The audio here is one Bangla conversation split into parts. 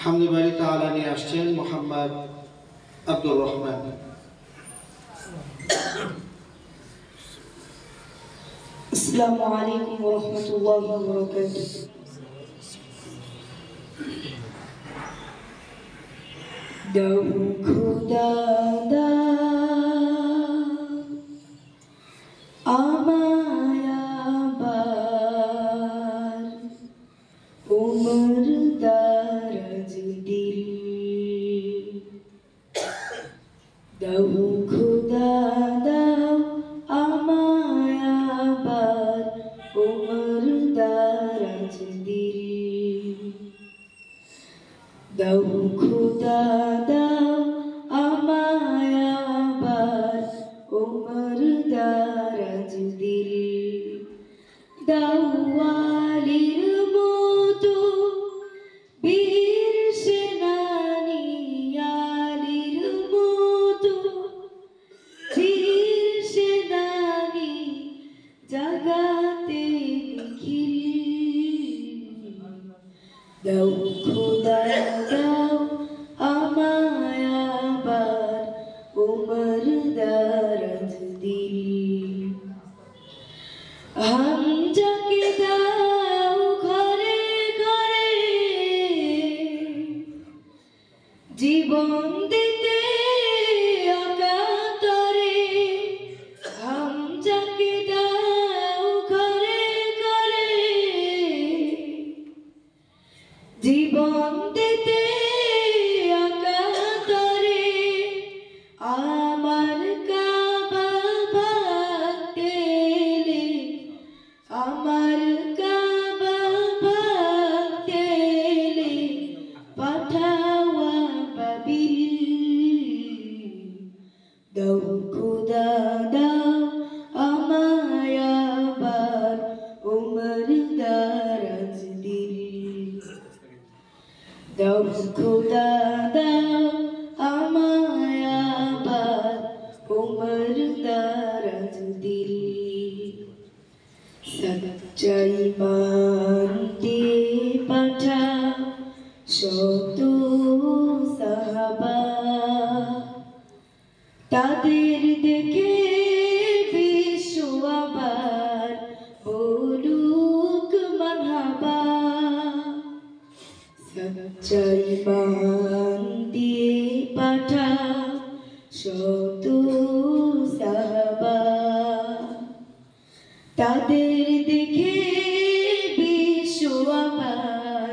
হামদে বাড়ি তাআলা নিয়ে আসছেন মোহাম্মদ আব্দুর রহমান। আসসালামু আলাইকুম ওয়া রাহমাতুল্লাহি ওয়া বারাকাতুহু। দাও খোদা আমায় আবার উমর দারাজ দিল। দাও খোদা দাও আমায় আবার উমর দারাজ দিল। দাও খোদা দাও আমায় আবার উমর দারাজ দিল। দাও আলীর মতো বীর সেনানী, আলীর মতো বীর সেনানী জাগাতে নিখিল। দাও খোদা দাও আমায় আবার উমর দারাজ দিল। হামজাকে দাও ঘরে ঘরে জীবন দিতে অকাতরে। হামজাকে দাও ঘরে ঘরে জীবন দিতে অকাতরে। আমার কাবা ভাঙতে এলে, আমার কাবা ভাঙতে এলে পাঠাও আবাবিল। দাও খোদা দাও আমায় আবার উমর দারাজ দিল। দাও খোদা দাও আমায় আবার উমর দারাজ দিল। সচ্চা ঈমান দিয়ে পাঠাও শত সাহাবা, তাদের দেখে বিশ্ব আবার বলুক মারহাবা। সচ্চা ঈমান দিয়ে পাঠাও শত সাহাবা, তাদের দেখে বিশ্ব আবার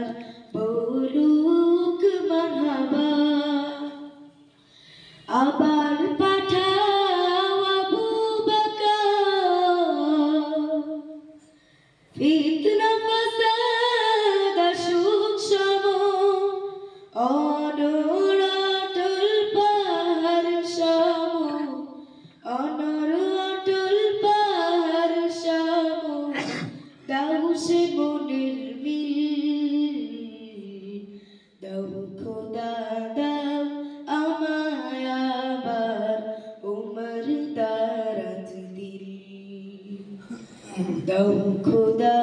বলুক মারহাবা। আবার পাঠাও আবু বকর, ফিতনা ফাসাদ আসুক সম, অনর অটল পাহাড় সম, অনর অটল পাহাড় সম। দাও সে মনের মিল। দাও খোদা দাও আমায় আবার উমর দারাজ দিল। দাও খোদা